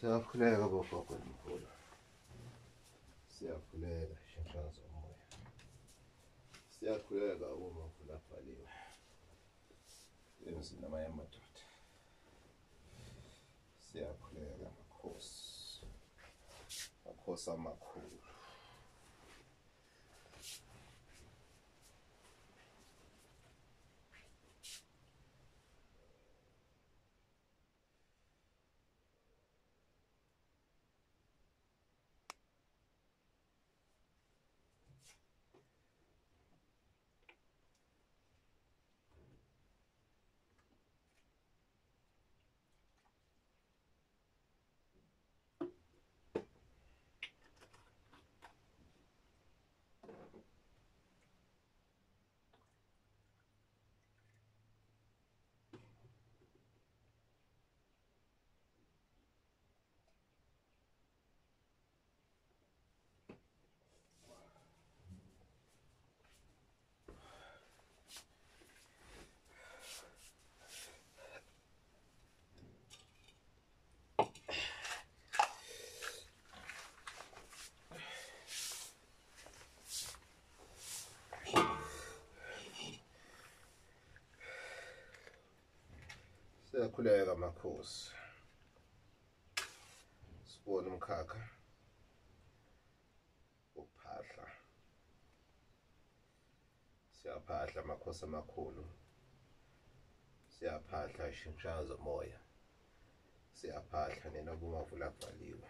Siyakhuleka bogogo nomkhulu. Siyakhuleka shintshana zomoya. Siyakhuleka uma ufuna kubhaliwe. Emzini namanye amadoda. Siyakhuleka makhosi. Makhosi amakhulu. Siyakhuleka makhosi. Sibona umkhakha ukuphahla. Siyaphahla makhosi amakhulu. Siyaphahla ishintshana zomoya. Siyaphahla nina bungavula kuvaliwe.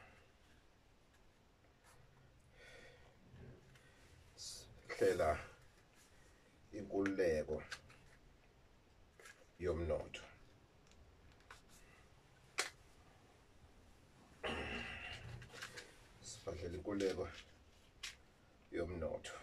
Hlela inkululeko yomnotho. Siphahlele inkululeko yomnotho.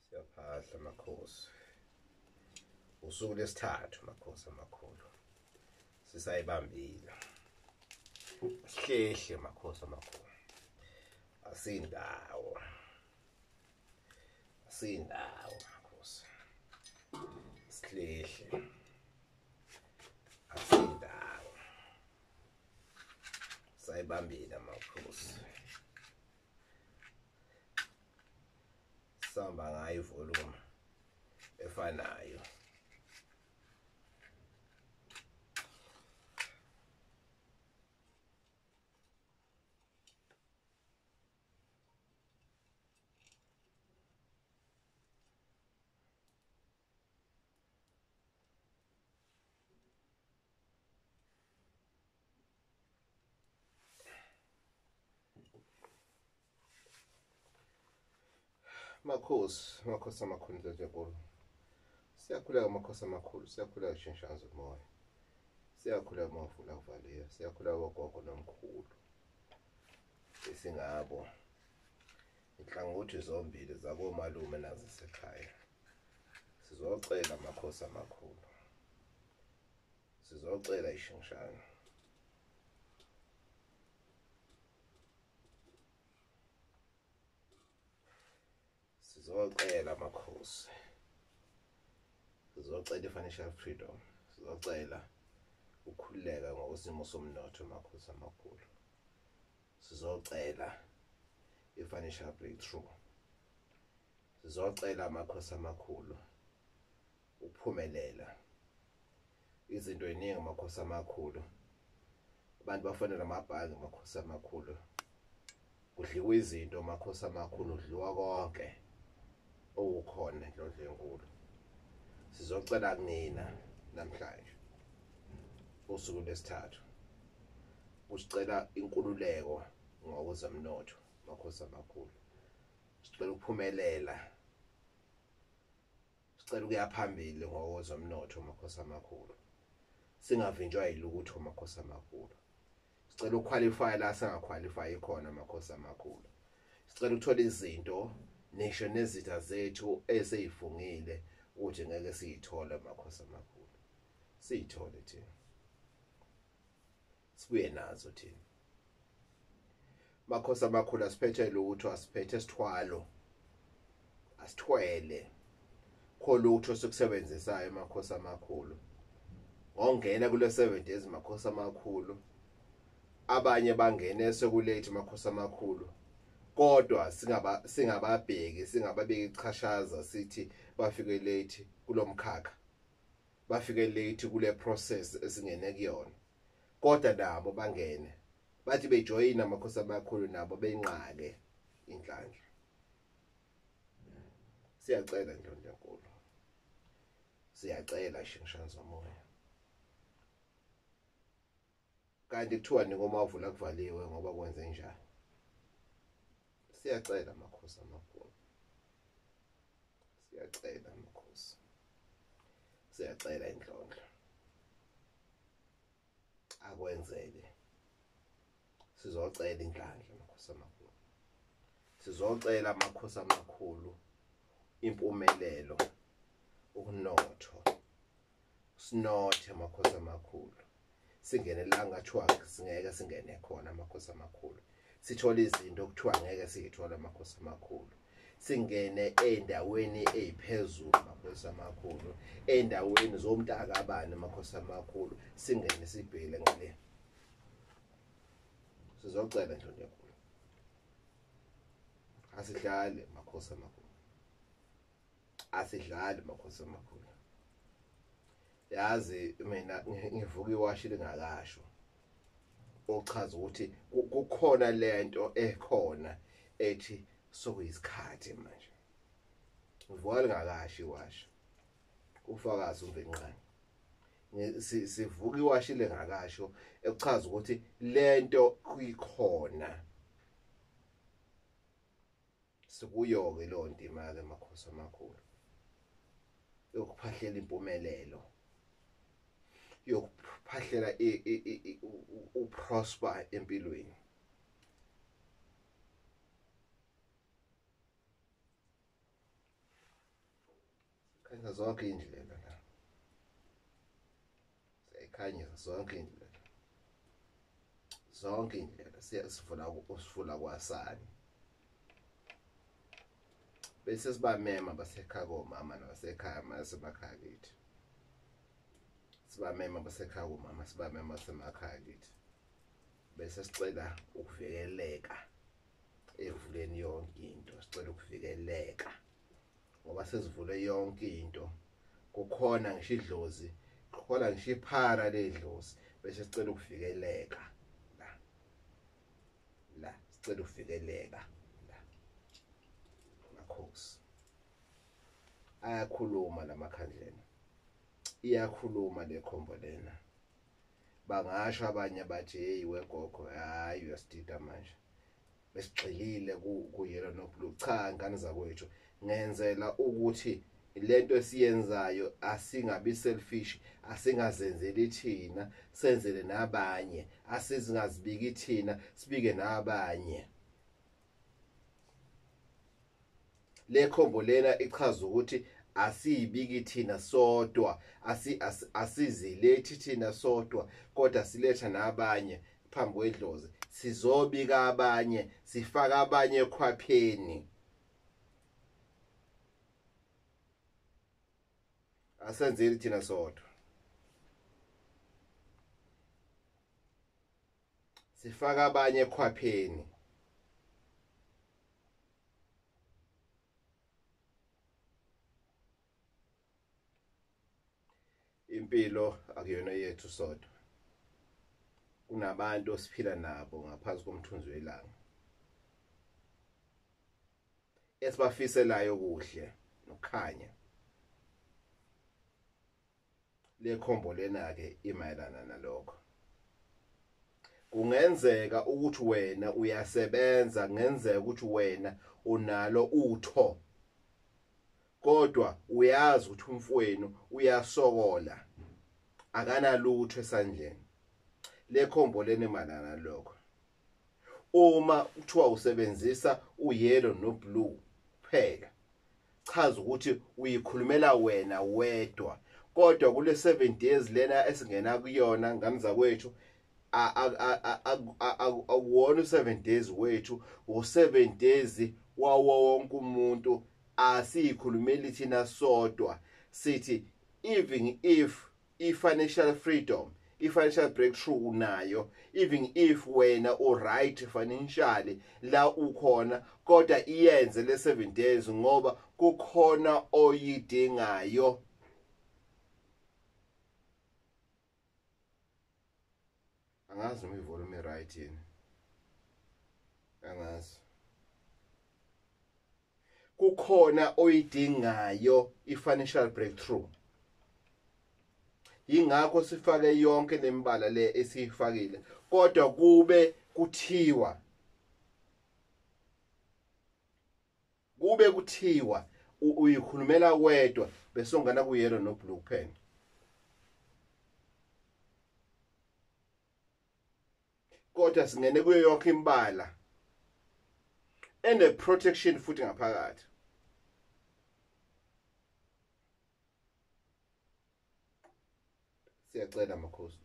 Siyaphahla makhosi. Usuku lesithathu makhosi amakhulu. Sisayibambile. Sihlehle makhosi amakhulu. Asindawo. Asindawo makhosi. Sihlehle. Asindawo. Sayibambile makhosi. Samba ngayo ivolume efanayo. Makhosi amakhulu njengenkulu. Siyakhuleka makhosi amakhulu, siyakhuleka ishintshana zomoya. Siyakhuleka mawuvula kuvaliwe, siyakhuleka bogogo nomkhulu. Isingabo inhlangothi zombili zakomalume nazisekhaya. Sizocela makhosi amakhulu. Sizocela ishintshana. Sizocela makhosi. Sizocela financial freedom. Sizocela ukukhululeka ngokusimo somnotho makhosi amakhulu. Sizocela financial breakthrough. Sizocela makhosi amakhulu ukuphumelela. Izinto eziningi makhosi amakhulu. Abantu bafanele amabhangi makhosi amakhulu kudliwa izinto makhosi amakhulu, udliwa konke okukhona endlondlo enkulu. Sizocela kunina namhlanje usuku lwesithathu usicela inkululeko ngokwezomnotho makhosi amakhulu. Sicela ukuphumelela, sicela ukuya phambili ngokwezomnotho makhosi amakhulu, singavinjwa yilutho makhosi amakhulu. Sicela ukuqualify la singaqualify khona makhosi amakhulu. Sicela ukuthola izinto nisho nezitha zethu eseyifungile ukuthi ngeke siyithole makhosi amakhulu. Siyithole thina, sibuye nazo thina makhosi amakhulu. Asiphethe lutho, asiphethe sithwalo, asithwele kholutho sokusebenzisayo makhosi amakhulu. Ngongena kule 7 days makhosi amakhulu, abanye bangene sekulate makhosi amakhulu, kodwa singababheki, singababeki ichashaza sithi bafike late kulomkhakha, bafike late kule process esingene kuyona, kodwa nabo bangene bathi bejoyina makhosi amakhulu, nabo benqake inhlanhla. Siyacela ndlondo enkulu, siyacela shingishana zomoya. Kanti kuthiwa ningomavula kuvaliwe ngoba kwenze njani? Siyacela makhosi amakhulu, siyacela makhosi, siyacela indlondlo akwenzele. Sizocela inhlanhla makhosi amakhulu, sizocela makhosi amakhulu impumelelo, ukunotho, sinothe makhosi amakhulu. Singene la ngathiwa singeke singene khona makhosi amakhulu. Sithole izinto kuthiwa ngeke siyithola makhosi amakhulu. Singene endaweni eziphezulu makhosi amakhulu, endaweni zomntakabani makhosi amakhulu. Singene sibhele ngale. Sizocela ndlondo enkulu, asidlali makhosi amakhulu, asidlali makhosi amakhulu. Yazi mina ngivuka iwashi lingakasho, ochaza ukuthi kukhona lento ekhona ethi sokuyisikhathi manje. Ngivuka lingakashi iwashi, ufakazi umvenqane. Sivuka iwashi lingakasho echaza ukuthi lento kuyikhona. Sikuyo-ke leyo ndima-ke makhosi amakhulu yokuphahlela impumelelo, yokuphahlela uprosper empilweni. Khanya zonke indlela la, siyayikhanyisa zonke indlela, zonke indlela. Sifuna kwasani bese sibamema basekhaya komama nabasekhaya masemakhaya kithi, sibamema basekhaya komama, sibamema basemakhaya kithi, bese sicela ukuvikeleka evuleni yonke into. Sicela ukuvikeleka ngoba sesivule yonke into. Kukhona ngisho idlozi, kukhona ngisho iphara ledlozi, bese sicela ukuvikeleka la sicela ukuvikeleka la. Makhosi ayakhuluma lamakhandlena, iyakhuluma le khombo lena. Bangasho abanye bathi hey wegogo, hayi uyasidida manje, besigxilile kuyelo noblue. Cha ngane zakwethu, ngenzela ukuthi lento esiyenzayo asingabi selfish, asingazenzeli thina, senzele nabanye. Asizingazibiki thina, sibike nabanye. Le khombo lena ichaza ukuthi asiyibiki thina sodwa, asizilethi thina sodwa, kodwa siletha nabanye phambi kwedlozi. Sizobika abanye, sifaka abanye ekhwapheni. Asenzeli thina sodwa, sifaka abanye ekhwapheni. Impilo akuyona yethu sodwa, kunabantu osiphila nabo ngaphansi komthunzi welanga. esibafiselayo kuhle nokukhanya. Le khombo lena ke imayelana nalokho. Kungenzeka ukuthi wena uyasebenza, kungenzeka ukuthi wena unalo utho, kodwa uyazi ukuthi umfowenu uyasokola, akanalutho esandleni. Le khombo lena imayelana nalokho. Uma kuthiwa usebenzisa uyellow no blue kuphela, chaza ukuthi uyikhulumela wena wedwa, kodwa kule 7 days lena esingena kuyona ngamza kwethu akuwona u7 days wethu, u7 days wawo wonke umuntu. Asiyikhulumeli thina sodwa, sithi even if financial freedom, financial breakthrough unayo, even if wena right financially la ukhona, kodwa iyenze le 7 days ngoba kukhona oyidingayo. Angazi noma ivolume right yini, angazi. Kukhona oyidingayo i-financial breakthrough. Yingakho sifake yonke lembala le esifakile, kodwa kube kuthiwa uyikhulumela wedwa bese ungana ku yellow no blue pen. Kodwa singene kuyo yonke imbala ene protection futhi ngaphakathi. Siyacela makhosi,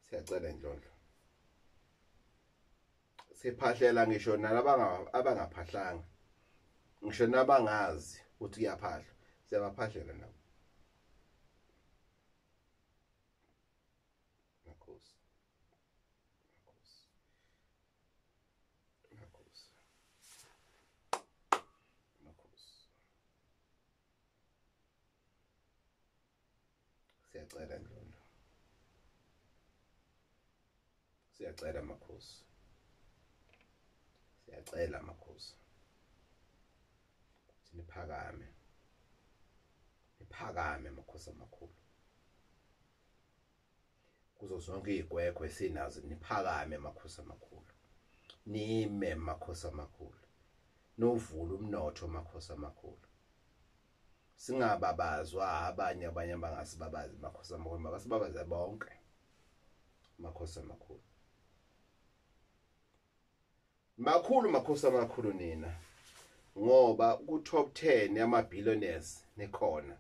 siyacela indlondlo, siphahlela ngisho nalaba abangaphahlanga, ngisho nabangazi ukuthi kuyaphahla, siyabaphahlela nabo. Makhosi, makhosi, makhosi, makhosi, siyacela indlondlo, siyacela makhosi, siyacela makhosi, niphakame, niphakame makhosi amakhulu. Kuzo zonke igwegwe esinazo, niphakame makhosi amakhulu, nime makhosi amakhulu, novula umnotho makhosi amakhulu. Singababazwa abanye abangasibabazi makhosi amakhulu, makasibabaze bonke makhosi amakhulu. Makhulu makhosi amakhulu nina, ngoba ku top 10 yama billionaires nikhona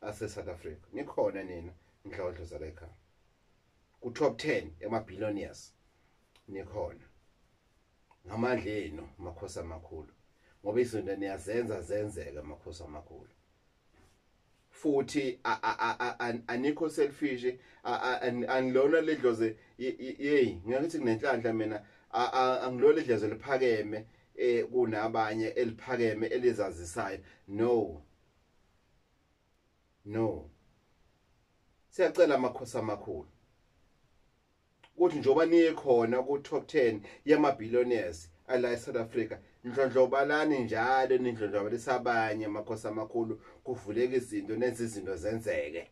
ase South Africa, nikhona nina indlondlo zalekhaya. Ku top 10 yama billionaires nikhona. Ngamandla enu makhosi amakhulu, ngoba izinto niyazenza zenzeke makhosi amakhulu. Futhi anikho selfish, anilona ledloze hey ngathi kunenhlanhla mina, angilole idlezo liphakeme kunabanye eliphakeme elizazisayo. No, siyacela makhosi amakhulu ukuthi njoba niye khona ku top 10 yama billionaires ala South Africa, ndlondlobalani njalo, nindlondlobalisa abanye makhosi amakhulu, kuvuleke izinto nenze izinto zenzeke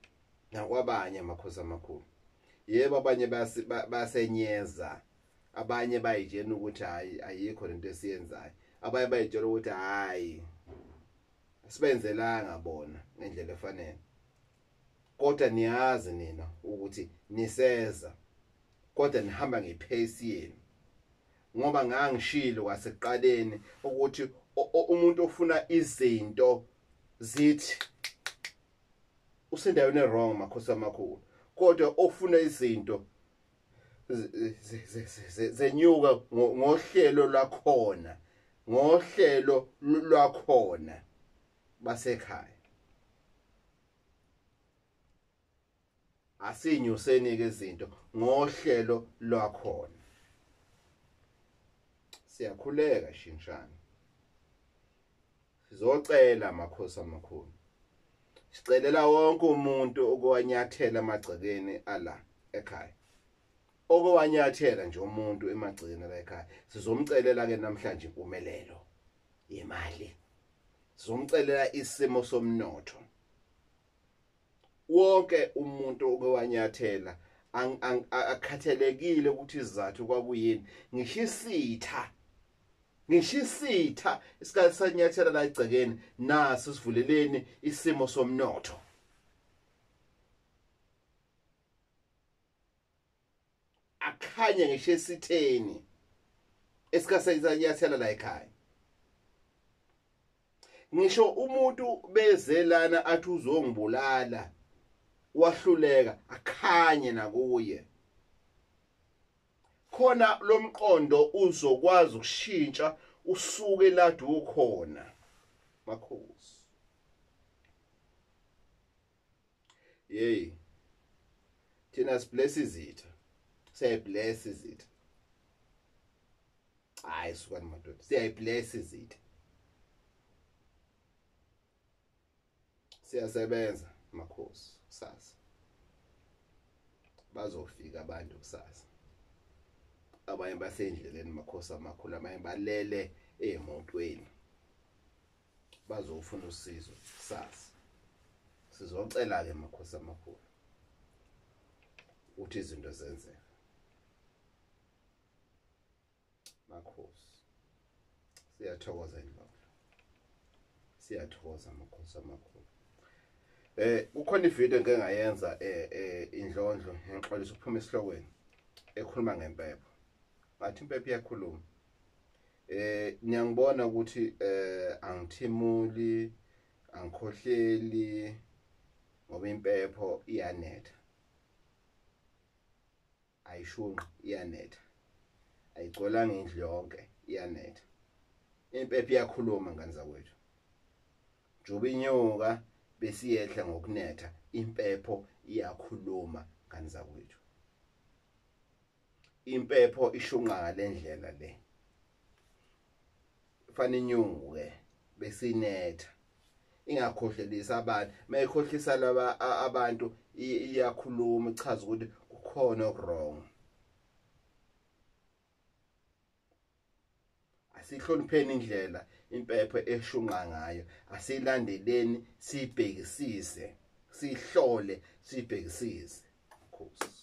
nakwabanye makhosi amakhulu. Yebo abanye basenyeza, abanye bayitshena ukuthi hayi ayikho lento esiyenzayo, abanye bayitshela ukuthi hayi sibenzelanga bona ngendlela efanele. Kodwa niyazi nina ukuthi niseza, kodwa nihamba ngepace yenu, ngoba ngangishilo kwasekuqaleni ukuthi umuntu ofuna izinto zithi usendaweni wrong makhosi amakhulu, kodwa ofuna izinto zenyuka ngohlelo lwakhona, ngohlelo lwakhona basekhaya. Asinyuseni ke izinto ngohlelo lwakhona. Siyakhuleka shintshana, sizocela makhosi amakhulu, sicelela wonke umuntu ukwanyathela amagcekeni ala ekhaya. okwanyathela nje umuntu emagcina la ekhaya sizomcelela ke namhlanje impumelelo yemali, sizomcelela isimo somnotho. Wonke umuntu okwanyathela akhathelekile ukuthi izathu kwakuyini, ngishisitha isikhathi sanyathela la egcekeni naso sivuleleni isimo somnotho. Akhanye ngisho esitheni esikhathi sanyathela la ekhaya. Ngisho umuntu bezelana athi uzongibulala wahluleka akhanye nakuye. Khona lomqondo uzokwazi ukushintsha usuke lade ukhona. Makhosi. Yey. Thina siblesses it. Say blesses it. Hayi sukani madoda. Say blesses it. Siyasebenza makhosi kusasa. Bazofika abantu kusasa. Abanye basendleleni makhosi amakhulu, abanye balele emotweni. Bazofuna usizo kusasa. Sizocela ke makhosi amakhulu uthi izinto zenzeke. Makhosi. Siyathokoza indlovu. Siyathokoza makhosi amakhulu. Ukhona ivideo engeke ngayenza indlondlo ngixolisa ukuphuma esihlokweni ekhuluma ngempepho. Ngathi impepho iyakhuluma. Ngiyangibona ukuthi angithimuli, angikhohleli ngoba impepho iyanetha. Ayishunqi iyanetha. Ayigcolanga indlu yonke iyanetha. Impepho iyakhuluma ngani zakwethu. Njobe inyoka besiyehla ngokunetha, impepho iyakhuluma ngani zakwethu. Impepho ishunqa ngalendlela le. Fana inyungu ke besinetha. Ingakhohlelisa abantu. Mayikhohlisa laba abantu iyakhuluma ichaza ukuthi kukhona okwrong. Asihlonipheni indlela impepho eshunqa ngayo, asilandeleni sibhekisise, sihlole sibhekisise. Khosi.